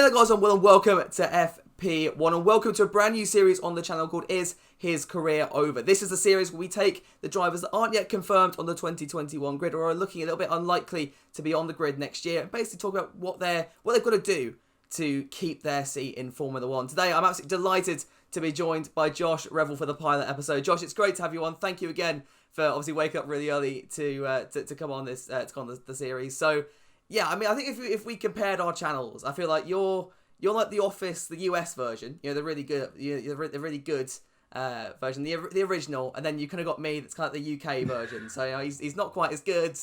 G'day guys, and welcome to FP1, and welcome to a brand new series on the channel called Is His Career Over? This is a series where we take the drivers that aren't yet confirmed on the 2021 grid or are looking a little bit unlikely to be on the grid next year, and basically talk about what they've got to do to keep their seat in Formula 1. Today, I'm absolutely delighted to be joined by Josh Revell for the pilot episode. Josh, it's great to have you on. Thank you again for obviously waking up really early to come on this to come on the series. So, yeah, I mean, I think if we compared our channels, I feel like you're like The Office, the US version. You know, the really good, the really good version, the original, and then you kind of got me that's kind of the UK version. So you know, he's not quite as good.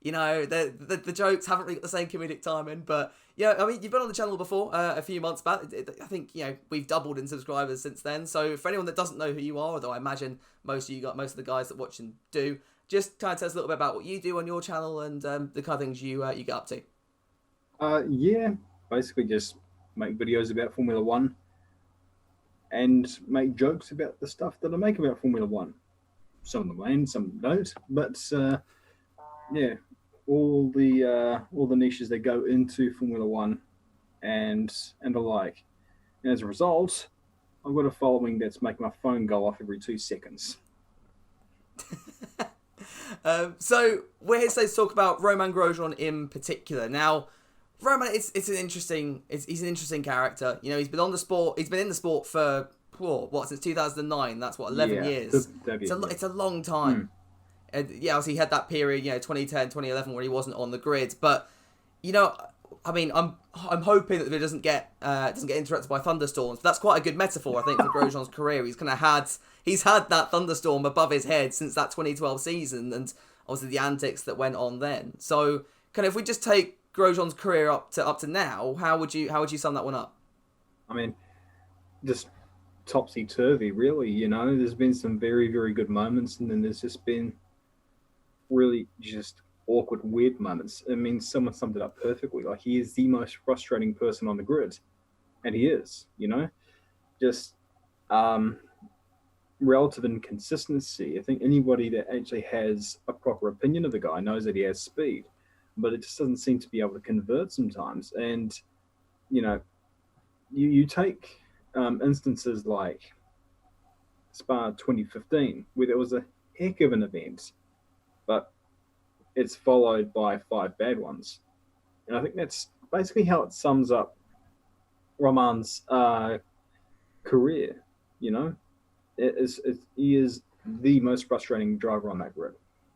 You know, the jokes haven't really got the same comedic timing, but yeah, I mean, you've been on the channel before a few months back. I think, you know, we've doubled in subscribers since then. So for anyone that doesn't know who you are, although I imagine most of the guys that watch and do, just kind of tell us a little bit about what you do on your channel and the kind of things you get up to. Yeah, basically just make videos about Formula One and make jokes about the stuff that I make about Formula One. Some of them land, some don't, but yeah, all the niches that go into Formula One and the like. And as a result, I've got a following that's making my phone go off every 2 seconds. So we're here today to talk about Romain Grosjean in particular. Now, Romain, he's an interesting character. You know, he's been in the sport for since 2009. That's 11 years. It's a long time. And yeah, obviously he had that period, you know, 2010, 2011, where he wasn't on the grid. But you know, I mean, I'm hoping that it doesn't get interrupted by thunderstorms. But that's quite a good metaphor, I think, for Grosjean's career. He's had that thunderstorm above his head since that 2012 season, and obviously the antics that went on then. So, kind of, if we just take Grosjean's career up to now, how would you sum that one up? I mean, just topsy-turvy, really. You know, there's been some very, very good moments, and then there's just been really just awkward, weird moments. I mean, someone summed it up perfectly. Like, he is the most frustrating person on the grid, and he is. You know, just relative inconsistency. I think anybody that actually has a proper opinion of the guy knows that he has speed, but it just doesn't seem to be able to convert sometimes. And, you know, you take instances like Spa 2015, where there was a heck of an event, but it's followed by 5 bad ones. And I think that's basically how it sums up Romain's career, you know? He is the most frustrating driver on that grid.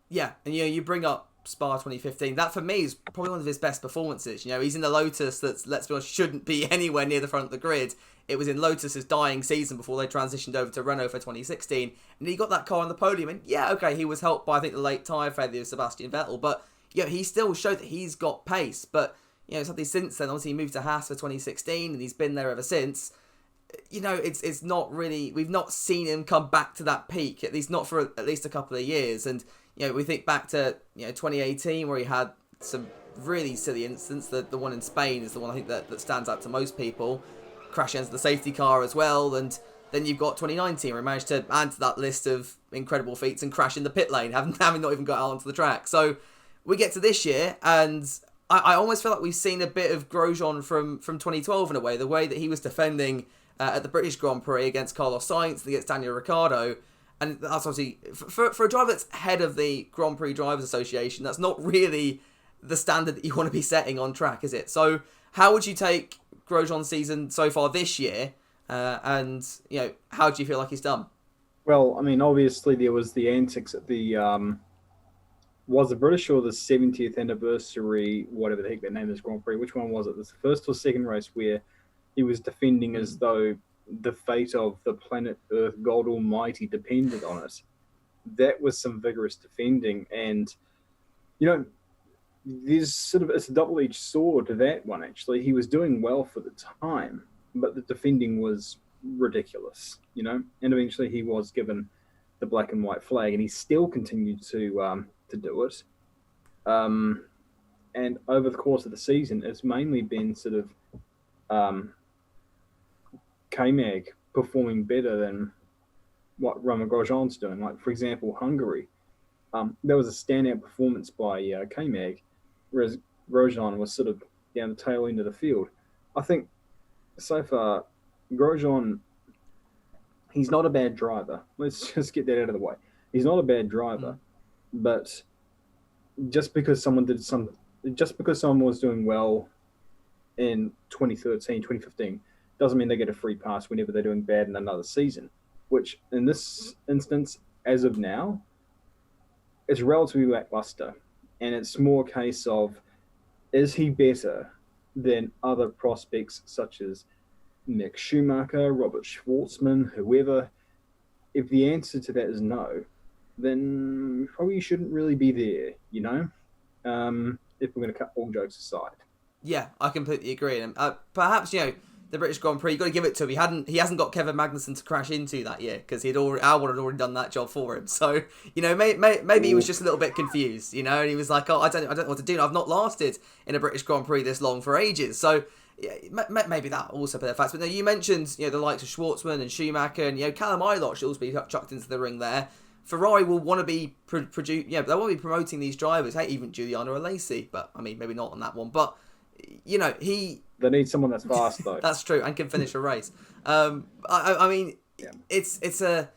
Yeah, and you know, you bring up Spa 2015. That for me is probably one of his best performances. You know, he's in the Lotus that's, let's be honest, shouldn't be anywhere near the front of the grid. It was in Lotus's dying season before they transitioned over to Renault for 2016, and he got that car on the podium. And yeah, okay, he was helped by, I think, the late tyre failure of Sebastian Vettel, but you know, he still showed that he's got pace. But you know, something since then, obviously he moved to Haas for 2016, and he's been there ever since. You know, it's not really, we've not seen him come back to that peak, at least not for at least a couple of years. And you know, we think back to 2018, where he had some really silly incidents. The one in Spain is the one I think that stands out to most people. Crash into the safety car as well, and then you've got 2019, where he managed to add to that list of incredible feats and crash in the pit lane, having not even got out onto the track. So we get to this year, and I almost feel like we've seen a bit of Grosjean from 2012 in a way, the way that he was defending at the British Grand Prix against Carlos Sainz, against Daniel Ricciardo. And that's obviously, for a driver that's head of the Grand Prix Drivers Association, that's not really the standard that you want to be setting on track, is it? So how would you take Grosjean's season so far this year? And, you know, how do you feel like he's done? Well, I mean, obviously there was the antics at the, was the British or the 70th anniversary, whatever the heck that name is, Grand Prix. Which one was it? Was the first or second race where he was defending as though the fate of the planet Earth, God Almighty, depended on it? That was some vigorous defending, and you know, there's sort of, it's a double-edged sword to that one. Actually, he was doing well for the time, but the defending was ridiculous, you know. And eventually, he was given the black and white flag, and he still continued to do it. And over the course of the season, it's mainly been sort of K-Mag performing better than what Romain Grosjean's doing. Like, for example, Hungary. There was a standout performance by K-Mag, whereas Grosjean was sort of down the tail end of the field. I think so far, Grosjean, he's not a bad driver. Let's just get that out of the way. He's not a bad driver, but just because just because someone was doing well in 2013, 2015, doesn't mean they get a free pass whenever they're doing bad in another season. Which, in this instance, as of now, is relatively lackluster, and it's more a case of, is he better than other prospects such as Mick Schumacher, Robert Schwartzman, whoever? If the answer to that is no, then probably shouldn't really be there, if we're going to cut all jokes aside. Yeah, I completely agree. And perhaps the British Grand Prix, you got to give it to him. He hasn't got Kevin Magnussen to crash into that year because Albon had already done that job for him. So maybe he was just a little bit confused, and he was like, oh, I don't know what to do. I've not lasted in a British Grand Prix this long for ages. So yeah, maybe that also played a factor. But no, you mentioned the likes of Schwartzman and Schumacher and Callum Ilott should also be chucked into the ring there. Ferrari will want to be they want to be promoting these drivers. Hey, even Giuliano Alesi, but I mean maybe not on that one, but. They need someone that's fast though. That's true, and can finish a race. I mean, yeah. It's a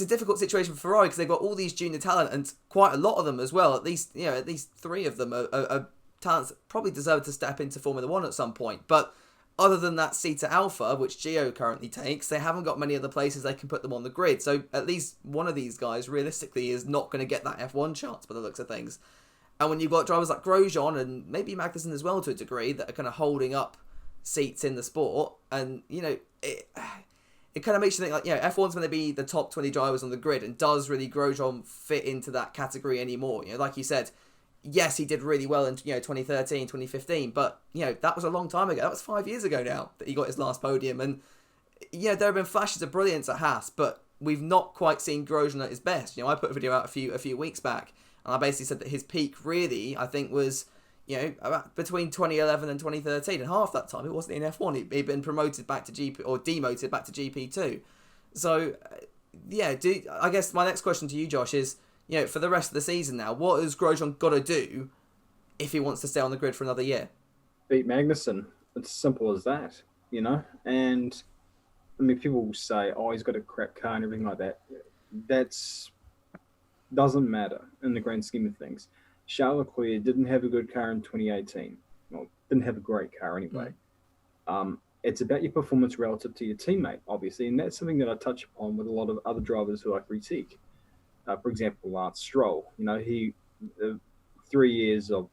difficult situation for Ferrari because they've got all these junior talent and quite a lot of them as well. At least 3 of them are talents that probably deserve to step into Formula One at some point. But other than that seat at Alpha, which Gio currently takes, they haven't got many other places they can put them on the grid. So at least one of these guys realistically is not going to get that F1 chance by the looks of things. And when you've got drivers like Grosjean and maybe Magnussen as well to a degree that are kind of holding up seats in the sport, and it kind of makes you think like F1's going to be the top 20 drivers on the grid, and does really Grosjean fit into that category anymore? Like you said, yes, he did really well in 2013, 2015, but that was a long time ago. That was 5 years ago now that he got his last podium, and there have been flashes of brilliance at Haas, but we've not quite seen Grosjean at his best. I put a video out a few weeks back. And I basically said that his peak really, I think, was, about between 2011 and 2013. And half that time, it wasn't in F1. He'd been promoted back to GP, or demoted back to GP2. So, I guess my next question to you, Josh, is, for the rest of the season now, what has Grosjean got to do if he wants to stay on the grid for another year? Beat Magnussen. It's simple as that, And, I mean, people will say, oh, he's got a crap car and everything like that. That's... doesn't matter in the grand scheme of things. Charles Leclerc didn't have a good car in 2018. Well, didn't have a great car anyway. It's about your performance relative to your teammate, obviously, and that's something that I touch upon with a lot of other drivers who I critique. For example, Lance Stroll. He 3 years of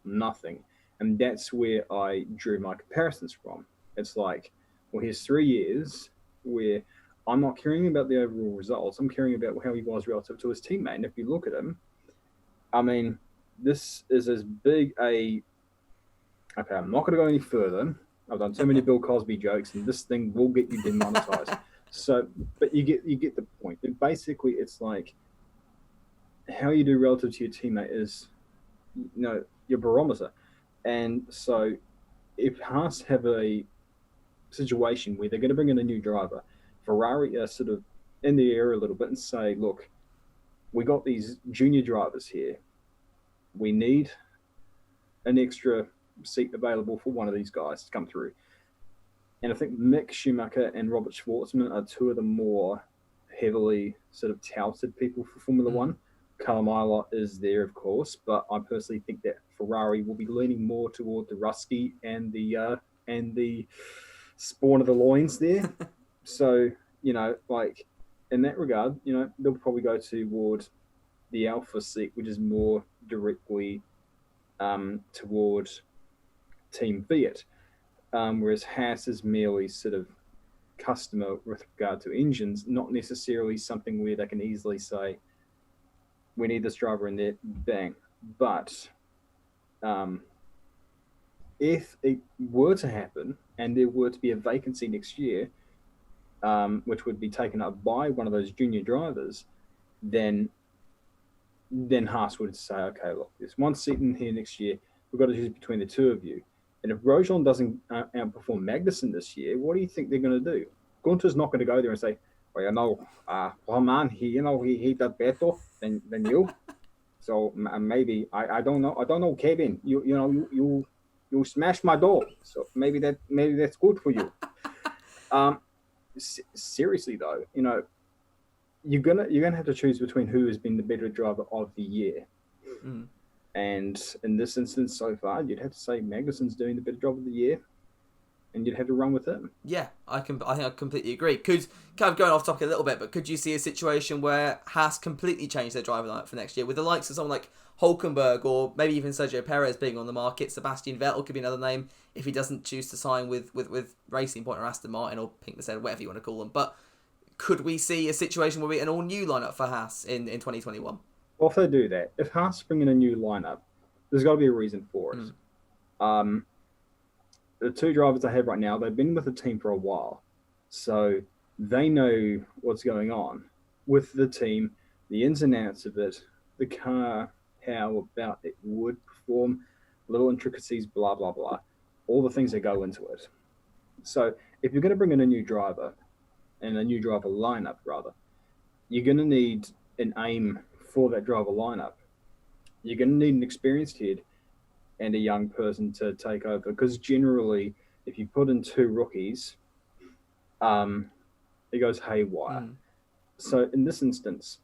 nothing, and that's where I drew my comparisons from. It's like, well, here's 3 years where I'm not caring about the overall results. I'm caring about how he was relative to his teammate. And if you look at him, I mean, this is as big a... Okay, I'm not going to go any further. I've done too many Bill Cosby jokes, and this thing will get you demonetized. But you get the point. And basically, it's like how you do relative to your teammate is, your barometer. And so if Haas have a situation where they're going to bring in a new driver, Ferrari are sort of in the air a little bit and say, look, we got these junior drivers here. We need an extra seat available for one of these guys to come through. And I think Mick Schumacher and Robert Schwartzman are 2 of the more heavily sort of touted people for Formula One. Callum Ilott is there, of course, but I personally think that Ferrari will be leaning more toward the Rusky and the spawn of the loins there. So, like in that regard, they'll probably go toward the Alpha seat, which is more directly toward Team Fiat, whereas Haas is merely sort of customer with regard to engines, not necessarily something where they can easily say, we need this driver in there, bang. But if it were to happen and there were to be a vacancy next year, which would be taken up by one of those junior drivers, then Haas would say, okay, look, there's one seat in here next year. We've got to choose between the 2 of you. And if Grosjean doesn't outperform Magnussen this year, what do you think they're going to do? Gunter's not going to go there and say, well, Romain, he did better than you. So maybe I don't know. I don't know, Kevin. You You smashed my door, so maybe that's good for you. Seriously though, you're gonna have to choose between who has been the better driver of the year. Mm. And in this instance so far, you'd have to say Magnussen's doing the better job of the year, and you'd have to run with him. Yeah, I think I completely agree. Could kind of going off topic a little bit, but could you see a situation where Haas completely change their driver lineup for next year with the likes of someone like Hulkenberg or maybe even Sergio Perez being on the market? Sebastian Vettel could be another name if he doesn't choose to sign with Racing Point or Aston Martin or Pink Mercedes, whatever you want to call them. But could we see a situation where we an all new lineup for Haas in 2021? Well, if they do that, if Haas bring in a new lineup, there's got to be a reason for it. The two drivers they have right now, they've been with the team for a while, so they know what's going on with the team, the ins and outs of it, the car, how about it would perform, little intricacies, blah, blah, blah, all the things that go into it. So if you're going to bring in a new driver, and a new driver lineup, rather, you're going to need an aim for that driver lineup. You're going to need an experienced head and a young person to take over, because generally, if you put in two rookies, it goes haywire. So in this instance,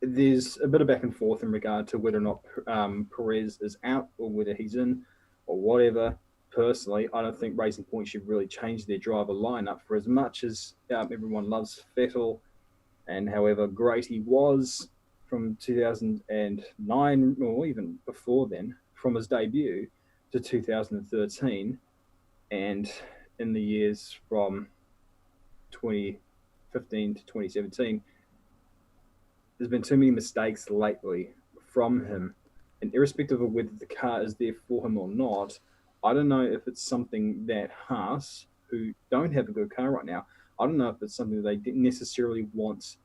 there's a bit of back and forth in regard to whether or not Perez is out or whether he's in or whatever. Personally, I don't think Racing Point should really change their driver lineup, for as much as everyone loves Vettel and however great he was from 2009 or even before then, from his debut to 2013, and in the years from 2015 to 2017, there's been too many mistakes lately from him, and irrespective of whether the car is there for him or not, I don't know if it's something that Haas, who don't have a good car right now, I don't know if it's something that they didn't necessarily want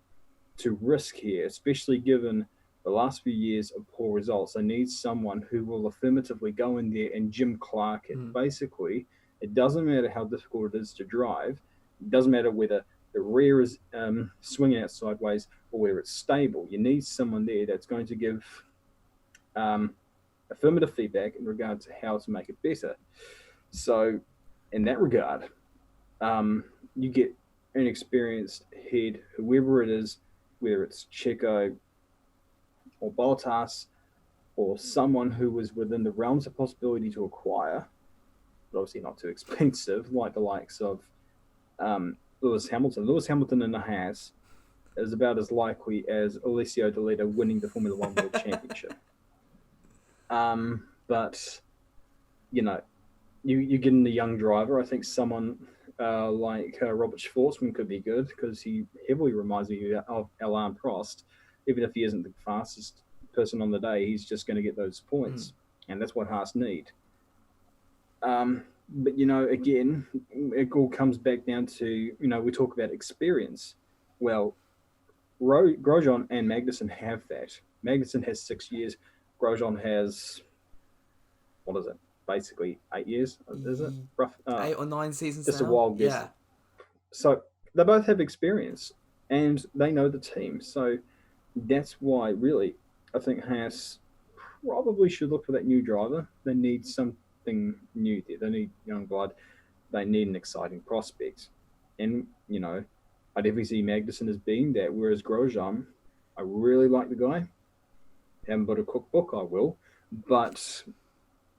to risk here, especially given the last few years of poor results. They need someone who will affirmatively go in there and Jim Clark it. Basically, it doesn't matter how difficult it is to drive. It doesn't matter whether the rear is swinging out sideways or whether it's stable. You need someone there that's going to give affirmative feedback in regard to how to make it better. So in that regard, you get an experienced head, whoever it is, whether it's Checo or Bottas or someone who was within the realms of possibility to acquire, but obviously not too expensive, like the likes of Lewis Hamilton. Lewis Hamilton in the Haas is about as likely as Alessio Deleta winning the Formula One World Championship. But, you get in the young driver. I think someone like Robert Schwartzman could be good, because he heavily reminds me of Alain Prost. Even if he isn't the fastest person on the day, he's just going to get those points. And that's what Haas need. But, again, it all comes back down to, we talk about experience. Well, Grosjean and Magnussen have that. Magnussen has 6 years. Grosjean has, what is it? Basically 8 years, is it? Rough, 8 or 9 seasons. Just now? A wild guess. Yeah. So they both have experience and they know the team. So that's why, really, I think Haas probably should look for that new driver. They need something new there. They need young blood. They need an exciting prospect. And, I definitely see Magnussen as being that, whereas Grosjean, I really like the guy. Haven't got a cookbook, I will. But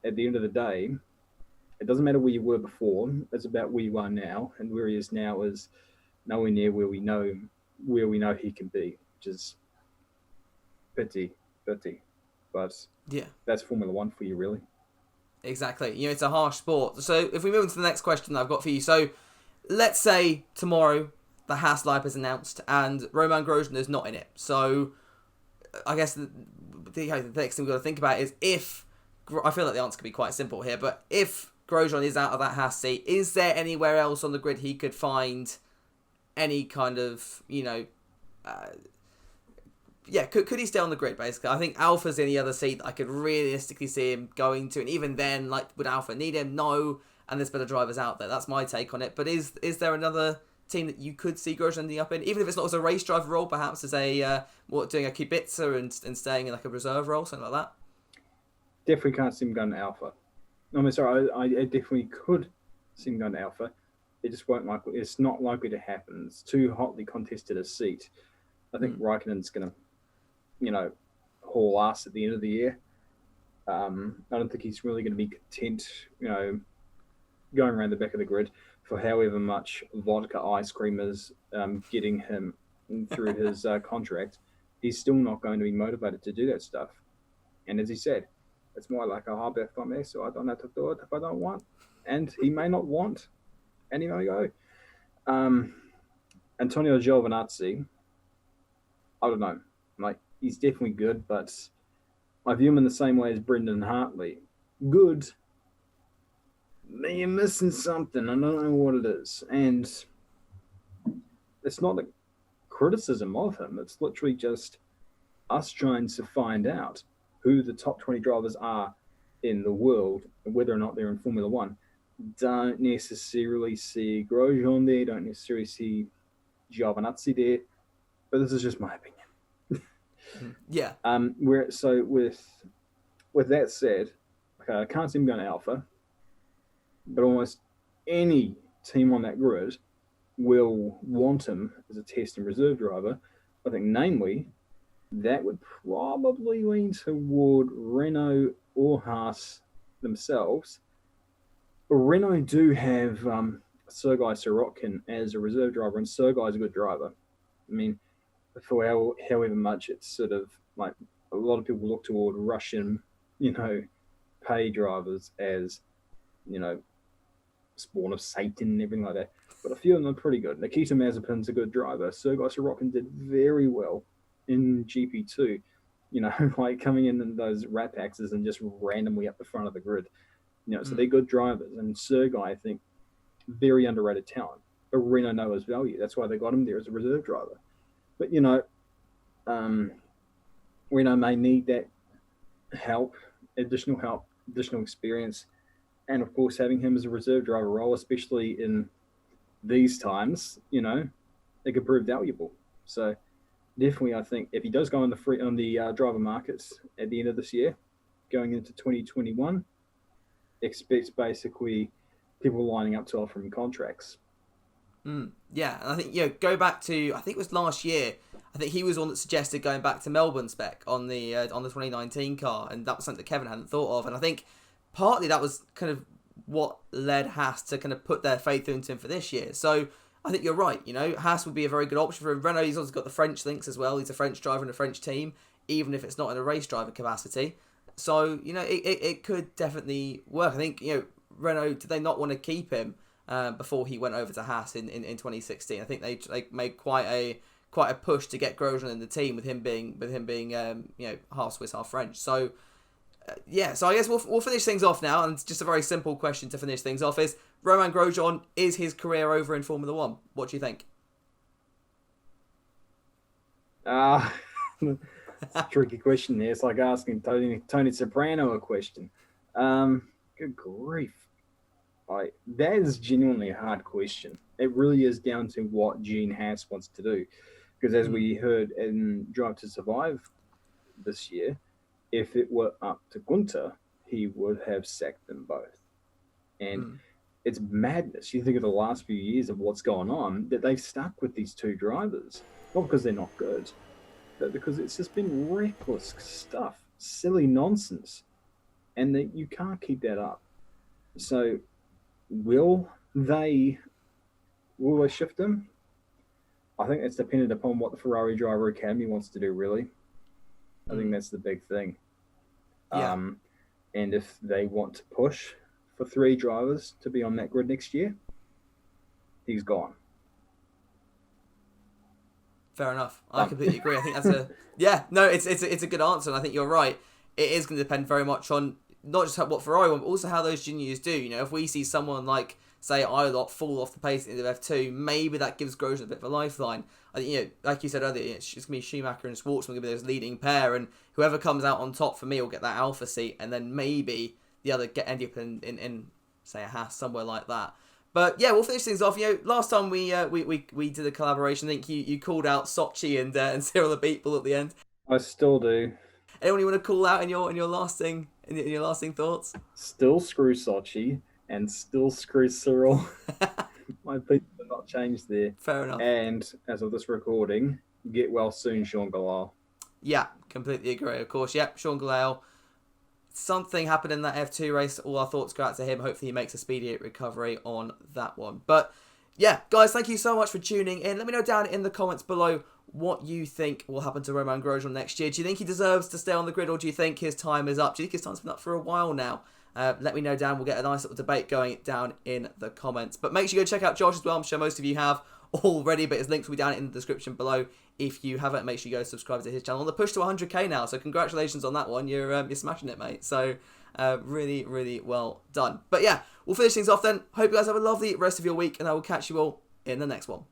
at the end of the day, it doesn't matter where you were before. It's about where you are now, and where he is now is nowhere near where we know he can be, which is pity. But yeah, that's Formula One for you, really. Exactly. It's a harsh sport. So if we move on to the next question that I've got for you, so let's say tomorrow the Haas lineup is announced and Romain Grosjean is not in it. So I guess the next thing we've got to think about is I feel like the answer could be quite simple here, but if Grosjean is out of that Haas seat, is there anywhere else on the grid he could find any kind of, could he stay on the grid, basically? I think Alpha's in the other seat that I could realistically see him going to, and even then, would Alpha need him? No, and there's better drivers out there. That's my take on it. But is there another team that you could see Grosjean ending up in, even if it's not as a race driver role, perhaps as doing a Kubica and staying in like a reserve role, something like that? Definitely can't see him going to Alpha. I mean, sorry, I definitely could see him going to Alpha. It just won't likely. It's not likely to happen. It's too hotly contested a seat. I think Raikkonen's going to, haul ass at the end of the year. I don't think he's really going to be content, going around the back of the grid for however much vodka ice cream is getting him through his contract. He's still not going to be motivated to do that stuff. And as he said, it's more like a hobby for me, so I don't have to do it if I don't want. And he may not want, and he may go. Antonio Giovinazzi, I don't know. Like, he's definitely good, but I view him in the same way as Brendan Hartley. Good, but you're missing something. I don't know what it is. And it's not a criticism of him. It's literally just us trying to find out who the top 20 drivers are in the world and whether or not they're in Formula One. Don't necessarily see Grosjean there, don't necessarily see Giovinazzi there, but this is just my opinion. Yeah. With that said, okay, I can't see him going to Alpha, but almost any team on that grid will want him as a test and reserve driver. I think, namely, that would probably lean toward Renault or Haas themselves. But Renault do have Sergei Sorokin as a reserve driver, and Sergei's a good driver. I mean, for however much it's sort of like a lot of people look toward Russian, pay drivers as, spawn of Satan and everything like that. But a few of them are pretty good. Nikita Mazepin's a good driver. Sergei Sorokin did very well in GP2, like coming in those rat axes and just randomly up the front of the grid. So they're good drivers. And Sergei, I think, very underrated talent. But Renault know his value. That's why they got him there as a reserve driver. But, Renault may need that additional experience. And, of course, having him as a reserve driver role, especially in these times, it could prove valuable. So, definitely, I think if he does go on the driver markets at the end of this year, going into 2021, expects basically people lining up to offer him contracts. Yeah, and I think, go back to, I think it was last year, I think he was one that suggested going back to Melbourne spec on the 2019 car, and that was something that Kevin hadn't thought of, and I think partly that was kind of what led Haas to kind of put their faith into him for this year. So I think you're right, Haas would be a very good option for him. Renault, he's also got the French links as well, he's a French driver in a French team, even if it's not in a race driver capacity. So, it could definitely work. I think, Renault, did they not want to keep him before he went over to Haas in 2016? I think they made quite a push to get Grosjean in the team with him being half Swiss, half French. So so I guess we'll finish things off now, and just a very simple question to finish things off is, Romain Grosjean, is his career over in Formula One? What do you think? It's a tricky question there. It's like asking Tony Soprano a question. Good grief. That is genuinely a hard question. It really is down to what Gene Haas wants to do. Because as we heard in Drive to Survive this year, if it were up to Gunter, he would have sacked them both. And it's madness. You think of the last few years of what's gone on, that they've stuck with these two drivers. Not because they're not good, but because it's just been reckless stuff, silly nonsense. And that you can't keep that up. So will they shift him? I think it's dependent upon what the Ferrari Driver Academy wants to do, really. I think that's the big thing. Yeah. And if they want to push for 3 drivers to be on that grid next year, he's gone. Fair enough. I completely agree. I think that's it's a good answer, and I think you're right. It is going to depend very much on not just what Ferrari want, but also how those juniors do. If we see someone like, say, Ilott fall off the pace in the F2, maybe that gives Grosjean a bit of a lifeline. I think, like you said earlier, it's going to be Schumacher and Schwartzman going to be those leading pair, and whoever comes out on top for me will get that Alpha seat, and then maybe the other end up in say, a Haas, somewhere like that. But yeah, we'll finish things off. Last time we did a collaboration, I think you called out Sochi and Cyril the Beatbull at the end. I still do. Anyone you want to call out in your lasting thoughts? Still screw Sochi and still screw Cyril. My opinion have not changed there. Fair enough. And as of this recording, get well soon, Sean Galal. Yeah, completely agree. Of course, yep, Sean Galal. Something happened in that F2 race. All our thoughts go out to him. Hopefully he makes a speedy recovery on that one. But yeah, guys, thank you so much for tuning in. Let me know down in the comments below what you think will happen to Romain Grosjean next year. Do you think he deserves to stay on the grid, or do you think his time is up? Do you think his time's been up for a while now? Let me know down. We'll get a nice little debate going down in the comments. But make sure you go check out Josh as well. I'm sure most of you have already, but his links will be down in the description below. If you haven't, make sure you go subscribe to his channel. On the push to 100k now, so congratulations on that one. You're smashing it, mate. So really, really well done. But yeah, we'll finish things off then. Hope you guys have a lovely rest of your week, and I will catch you all in the next one.